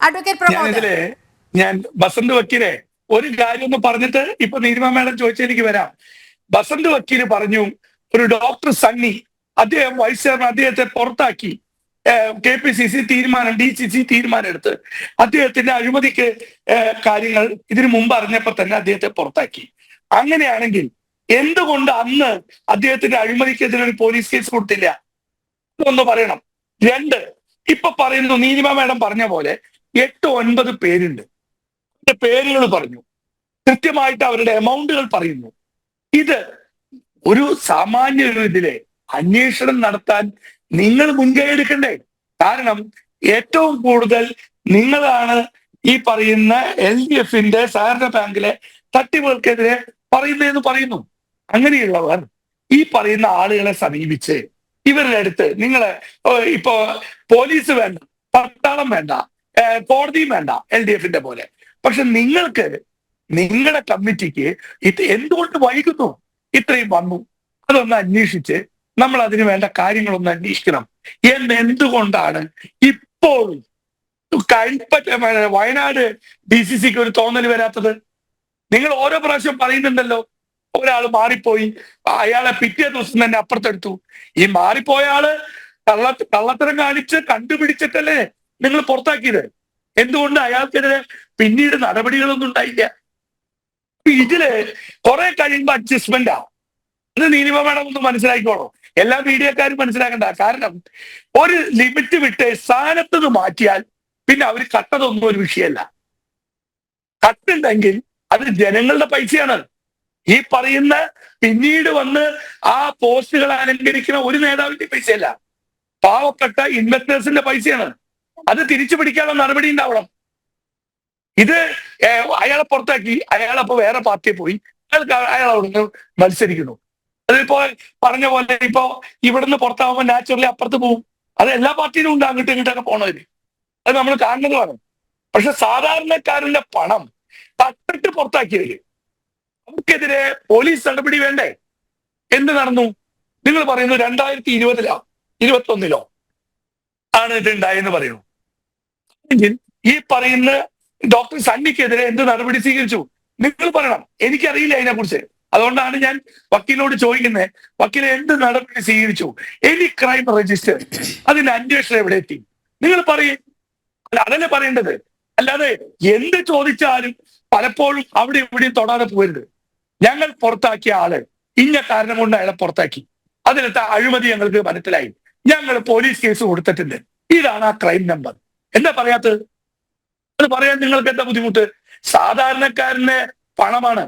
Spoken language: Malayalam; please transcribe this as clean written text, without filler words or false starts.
അഡ്വക്കേറ്റ് പ്രമോദ്, ഞാൻ ബസന്ത് വക്കീലെ ഒരു കാര്യം ഒന്ന് പറഞ്ഞിട്ട് ഇപ്പൊ നീലിമ മാഡം ചോദിച്ചെനിക്ക് വരാം. ബസന്ത് വക്കീല് പറഞ്ഞു ഒരു ഡോക്ടർ സണ്ണി അദ്ദേഹം വൈസ് ചെയർമാൻ അദ്ദേഹത്തെ പുറത്താക്കി. KPCC തീരുമാനം DCC തീരുമാനം എടുത്ത് അദ്ദേഹത്തിന്റെ അഴിമതിക്ക് കാര്യങ്ങൾ ഇതിനു മുമ്പ് അറിഞ്ഞപ്പോ തന്നെ അദ്ദേഹത്തെ പുറത്താക്കി. അങ്ങനെയാണെങ്കിൽ എന്തുകൊണ്ട് അന്ന് അദ്ദേഹത്തിന്റെ അഴിമതിക്കെതിരെ ഒരു പോലീസ് കേസ് കൊടുത്തില്ല? ഒന്ന് പറയണം. രണ്ട്, ഇപ്പൊ പറയുന്നു നീലിമ മാഡം പറഞ്ഞ പോലെ 8-9 പേരുണ്ട്. പേരുകൾ പറഞ്ഞു, കൃത്യമായിട്ട് അവരുടെ എമൗണ്ടുകൾ പറയുന്നു. ഇത് ഒരു സാമാന്യ ഇതിലെ അന്വേഷണം നടത്താൻ നിങ്ങൾ മുൻകൈ എടുക്കണ്ടേ? കാരണം ഏറ്റവും കൂടുതൽ നിങ്ങളാണ് ഈ പറയുന്ന LDFന്റെ സഹകരണ ബാങ്കിലെ തട്ടിപ്പുകൾക്കെതിരെ പറയുന്നതെന്ന് പറയുന്നു. അങ്ങനെയുള്ളവർ ഈ പറയുന്ന ആളുകളെ സമീപിച്ച് ഇവരുടെ അടുത്ത് നിങ്ങളെ ഇപ്പോ പോലീസ് വേണ്ട, പട്ടാളം വേണ്ട, കോടതിയും വേണ്ട LDFന്റെ പോലെ, പക്ഷെ നിങ്ങൾക്ക് നിങ്ങളുടെ കമ്മിറ്റിക്ക് ഇത് എന്തുകൊണ്ട് വൈകുന്നു? ഇത്രയും വന്നു, അതൊന്ന് അന്വേഷിച്ച് നമ്മൾ അതിന് വേണ്ട കാര്യങ്ങളൊന്ന് അന്വേഷിക്കണം എന്തുകൊണ്ടാണ് ഇപ്പോൾ വയനാട് DCCക്ക് ഒരു തോന്നൽ വരാത്തത്? നിങ്ങൾ ഓരോ പ്രാവശ്യം പറയുന്നുണ്ടല്ലോ ഒരാൾ മാറിപ്പോയി, അയാളെ പിറ്റേ ദിവസം തന്നെ അപ്പുറത്തെടുത്തു. ഈ മാറിപ്പോയ ആള് കള്ളത്തരം കാണിച്ച് കണ്ടുപിടിച്ചിട്ടല്ലേ നിങ്ങൾ പുറത്താക്കിയത്. എന്തുകൊണ്ട് അയാൾക്കെതിരെ പിന്നീട് നടപടികളൊന്നും ഉണ്ടായില്ല? ഇതില് കുറെ കഴിയുമ്പോ അഡ്ജസ്റ്റ്മെന്റാ. അത് നീലിമ മാഡം ഒന്ന് മനസ്സിലാക്കിക്കോളൂ. എല്ലാ മീഡിയക്കാരും മനസ്സിലാക്കണ്ട. കാരണം ഒരു ലിമിറ്റ് വിട്ട് സ്ഥാനത്ത് നിന്ന് മാറ്റിയാൽ പിന്നെ അവർ കട്ടതൊന്നും ഒരു വിഷയമല്ല. കട്ടുണ്ടെങ്കിൽ അത് ജനങ്ങളുടെ പൈസയാണ്. ഈ പറയുന്ന പിന്നീട് വന്ന് ആ പോസ്റ്റുകൾ അലങ്കരിക്കുന്ന ഒരു നേതാവിന്റെ പൈസയല്ല, പാവപ്പെട്ട ഇൻവെസ്റ്റേഴ്സിന്റെ പൈസയാണ്. അത് തിരിച്ചു പിടിക്കാനുള്ള നടപടി ഉണ്ടാവണം. ഇത് അയാളെ പുറത്താക്കി, അയാളപ്പോ വേറെ പാർട്ടിയെ പോയി, അയാൾ അവിടുന്ന് മത്സരിക്കുന്നു. അതിപ്പോ പറഞ്ഞ പോലെ ഇപ്പോ ഇവിടുന്ന് പുറത്താവുമ്പോൾ നാച്ചുറലി അപ്പുറത്ത് പോകും. അത് എല്ലാ പാർട്ടിയിലും ഉണ്ട്, അങ്ങോട്ടും ഇങ്ങോട്ടൊക്കെ പോണവര്. അത് നമ്മൾ കാണുന്നതുമാണ്. പക്ഷെ സാധാരണക്കാരന്റെ പണം തട്ടിട്ട് പുറത്താക്കിയവര്, അവർക്കെതിരെ പോലീസ് നടപടി വേണ്ടേ? എന്ത് നടന്നു? നിങ്ങൾ പറയുന്നു 2020-ലോ 2021-ലോ ആണ് ഇത് ഉണ്ടായെന്ന് പറയുന്നു. എങ്കിൽ ഈ പറയുന്ന ഡോക്ടർ സണ്ണിക്കെതിരെ എന്ത് നടപടി സ്വീകരിച്ചു? നിങ്ങൾ പറയണം. എനിക്കറിയില്ല അതിനെക്കുറിച്ച്. അതുകൊണ്ടാണ് ഞാൻ വക്കീലിനോട് ചോദിക്കുന്നത്, വക്കീൽ എന്ത് നടപടി സ്വീകരിച്ചു? എനി ക്രൈം രജിസ്റ്റർ, അതിന്റെ അന്വേഷണം എവിടെ എത്തി? നിങ്ങൾ പറയും. അല്ല, അതല്ലേ പറയേണ്ടത്. അല്ലാതെ എന്ത് ചോദിച്ചാലും പലപ്പോഴും അവിടെ ഇവിടെയും തൊടാതെ പോകരുത്. ഞങ്ങൾ പുറത്താക്കിയ ആള് ഇന്ന കാരണം കൊണ്ട് അയാളെ പുറത്താക്കി, അതിലത്തെ അഴിമതി ഞങ്ങൾക്ക് മനസ്സിലായി, ഞങ്ങൾ പോലീസ് കേസ് കൊടുത്തിട്ടുണ്ട്, ഇതാണ് ആ ക്രൈം നമ്പർ. എന്താ പറയാത്തത്? അത് പറയാൻ നിങ്ങൾക്ക് എന്താ ബുദ്ധിമുട്ട്? സാധാരണക്കാരന് പണമാണ്.